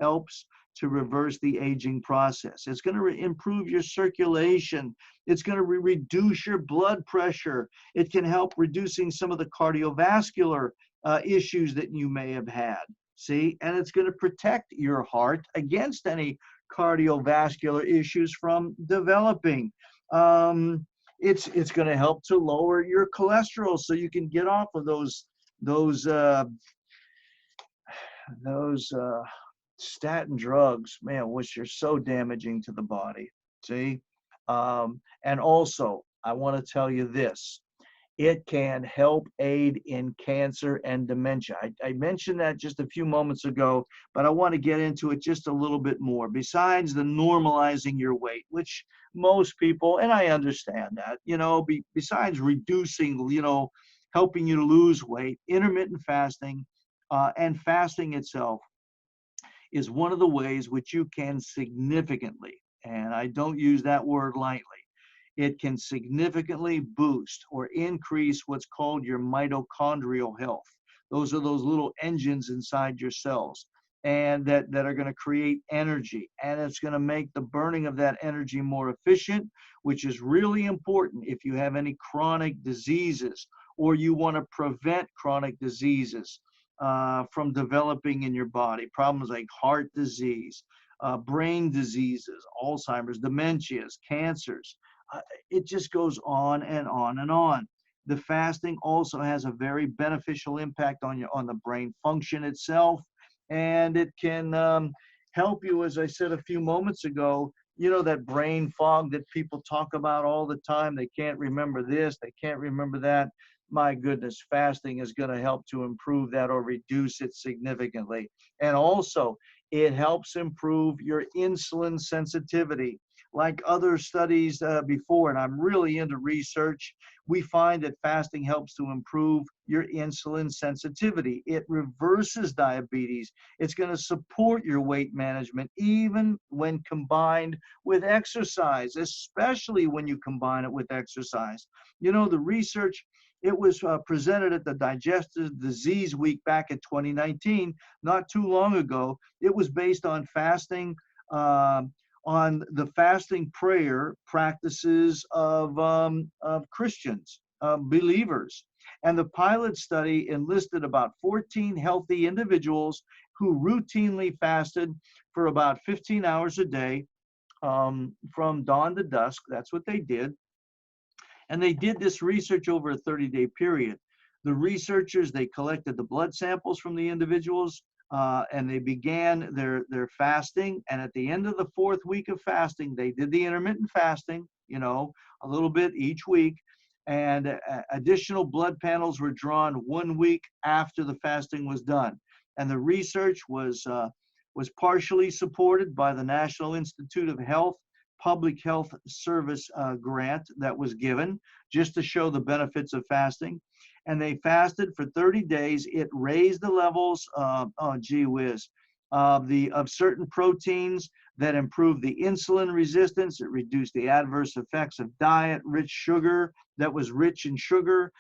helps to reverse the aging process. It's going to improve your circulation. It's going to reduce your blood pressure. It can help reducing some of the cardiovascular issues that you may have had. See, and it's going to protect your heart against any cardiovascular issues from developing. It's going to help to lower your cholesterol so you can get off of those statin drugs, man, which are so damaging to the body. See, and also I want to tell you this. It can help aid in cancer and dementia. I mentioned that just a few moments ago, but I want to get into it just a little bit more. Besides the normalizing your weight, which most people, and I understand that, besides reducing, helping you to lose weight, intermittent fasting and fasting itself is one of the ways which you can significantly, and I don't use that word lightly, it can significantly boost or increase what's called your mitochondrial health. Those are those little engines inside your cells, and that are going to create energy, and it's going to make the burning of that energy more efficient, which is really important if you have any chronic diseases or you want to prevent chronic diseases from developing in your body. Problems like heart disease, brain diseases, Alzheimer's, dementias, cancers. It just goes on and on and on. The fasting also has a very beneficial impact on the brain function itself, and it can help you, as I said a few moments ago, that brain fog that people talk about all the time. They can't remember this, they can't remember that. My goodness, fasting is going to help to improve that or reduce it significantly. And also, it helps improve your insulin sensitivity. Like other studies before, and I'm really into research, we find that fasting helps to improve your insulin sensitivity. It reverses diabetes. It's going to support your weight management, even when combined with exercise, especially when you combine it with exercise. The research, it was presented at the Digestive Disease Week back in 2019, not too long ago. It was based on fasting, on the fasting prayer practices of Christians, believers. And the pilot study enlisted about 14 healthy individuals who routinely fasted for about 15 hours a day from dawn to dusk. That's what they did. And they did this research over a 30-day period. The researchers, they collected the blood samples from the individuals, and they began their fasting. And at the end of the 4th week of fasting, they did the intermittent fasting, a little bit each week. And additional blood panels were drawn 1 week after the fasting was done. And the research was partially supported by the National Institute of Health Public Health Service grant that was given just to show the benefits of fasting. And they fasted for 30 days. It raised the levels, oh gee whiz, of certain proteins that improve the insulin resistance. It reduced the adverse effects of diet, rich sugar that was rich in sugar.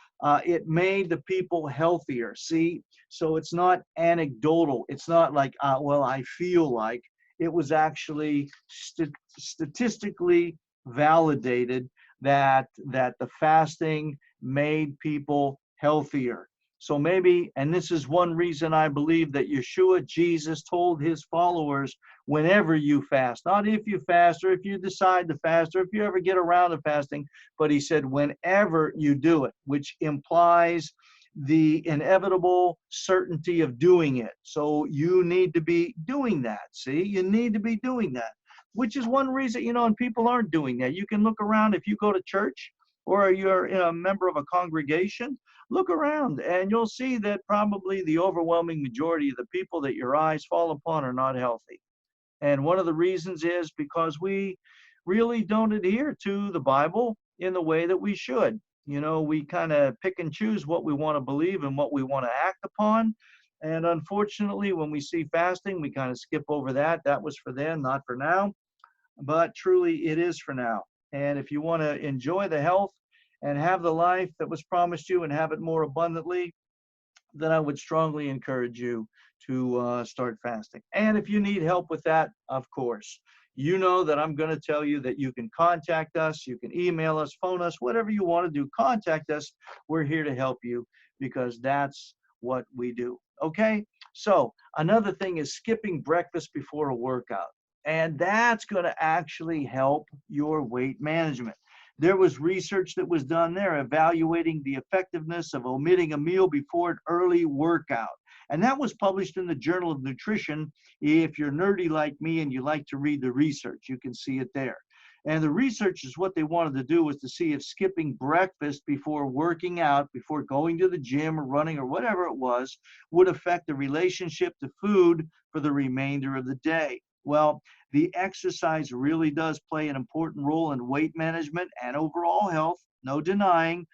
It made the people healthier. See, so it's not anecdotal. It's not like, well, I feel like. It was actually statistically validated that the fasting made people healthier. So maybe, and this is one reason I believe that Yeshua, Jesus, told his followers, whenever you fast, not if you fast or if you decide to fast or if you ever get around to fasting, but he said, whenever you do it, which implies the inevitable certainty of doing it. So you need to be doing that. See, you need to be doing that, which is one reason, and people aren't doing that. You can look around if you go to church or you're a member of a congregation, look around and you'll see that probably the overwhelming majority of the people that your eyes fall upon are not healthy. And one of the reasons is because we really don't adhere to the Bible in the way that we should. We kind of pick and choose what we want to believe and what we want to act upon. And unfortunately, when we see fasting, we kind of skip over that. That was for then, not for now. But truly, it is for now. And if you want to enjoy the health and have the life that was promised you and have it more abundantly, then I would strongly encourage you to start fasting. And if you need help with that, of course, you know that I'm going to tell you that you can contact us, you can email us, phone us, whatever you want to do, contact us. We're here to help you because that's what we do. Okay? So another thing is skipping breakfast before a workout. And that's going to actually help your weight management. There was research that was done there evaluating the effectiveness of omitting a meal before an early workout. And that was published in the Journal of Nutrition. If you're nerdy like me and you like to read the research, you can see it there. And the researchers, what they wanted to do was to see if skipping breakfast before working out, before going to the gym or running or whatever it was, would affect the relationship to food for the remainder of the day. Well, the exercise really does play an important role in weight management and overall health, no denying.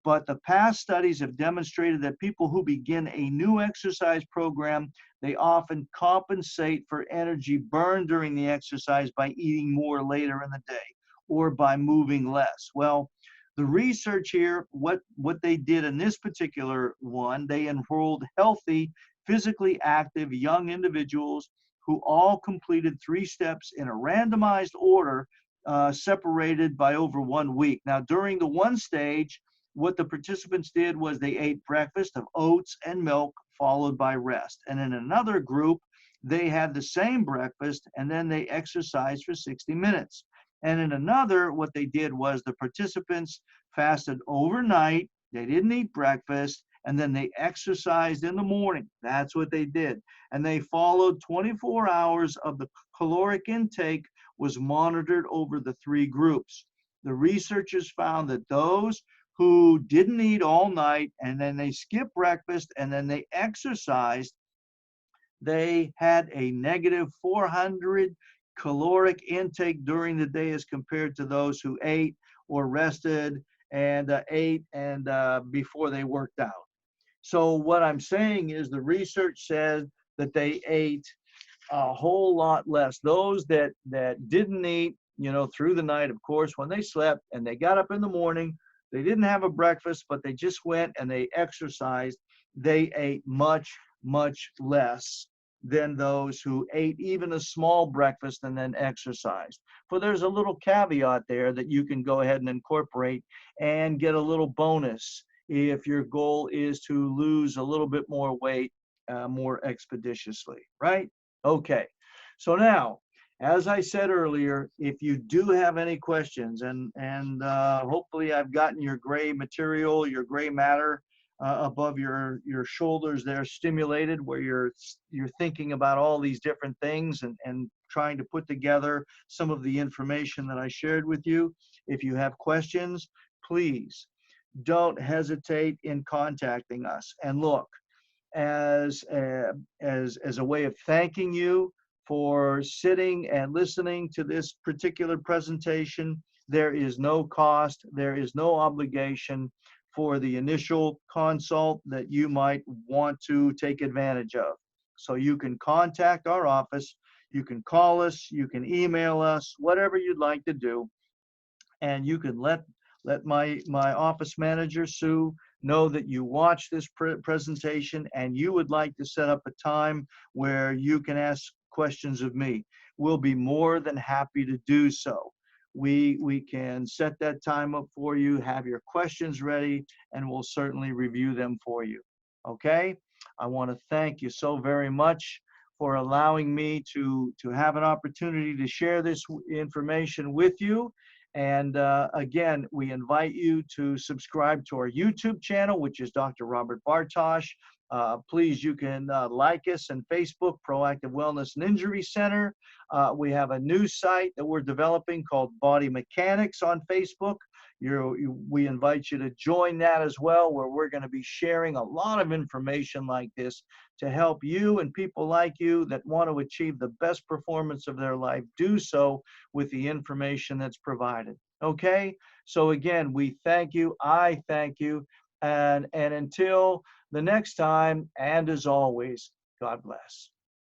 But the past studies have demonstrated that people who begin a new exercise program, they often compensate for energy burned during the exercise by eating more later in the day or by moving less. Well, the research here, what they did in this particular one, they enrolled healthy, physically active young individuals who all completed 3 steps in a randomized order, separated by over 1 week. Now, during the one stage, what the participants did was they ate breakfast of oats and milk, followed by rest. And in another group, they had the same breakfast, and then they exercised for 60 minutes. And in another, what they did was the participants fasted overnight. They didn't eat breakfast, and then they exercised in the morning. That's what they did. And they followed 24 hours of the caloric intake was monitored over the 3 groups. The researchers found that those who didn't eat all night and then they skipped breakfast and then they exercised, they had a negative 400 caloric intake during the day as compared to those who ate or rested and ate and before they worked out. So what I'm saying is the research said that they ate a whole lot less. Those that didn't eat, through the night, of course, when they slept and they got up in the morning, they didn't have a breakfast, but they just went and they exercised. They ate much, much less than those who ate even a small breakfast and then exercised. For there's a little caveat there that you can go ahead and incorporate and get a little bonus if your goal is to lose a little bit more weight more expeditiously, right? Okay, so now, as I said earlier, if you do have any questions, and hopefully I've gotten your gray material, your gray matter above your shoulders there stimulated, where you're thinking about all these different things and trying to put together some of the information that I shared with you. If you have questions, please don't hesitate in contacting us. And look, as a way of thanking you for sitting and listening to this particular presentation, there is no cost, there is no obligation for the initial consult that you might want to take advantage of. So you can contact our office, you can call us, you can email us, whatever you'd like to do, and you can let my office manager Sue know that you watch this presentation and you would like to set up a time where you can ask questions of me. We'll be more than happy to do so. We can set that time up for you, have your questions ready, and we'll certainly review them for you. Okay? I want to thank you so very much for allowing me to have an opportunity to share this information with you. And again, we invite you to subscribe to our YouTube channel, which is Dr. Robert Bartosh. Please, you can like us on Facebook, Proactive Wellness and Injury Center. We have a new site that we're developing called Body Mechanics on Facebook. We invite you to join that as well, where we're going to be sharing a lot of information like this to help you and people like you that want to achieve the best performance of their life do so with the information that's provided. Okay? So again, we thank you. I thank you. And until the next time, and as always, God bless.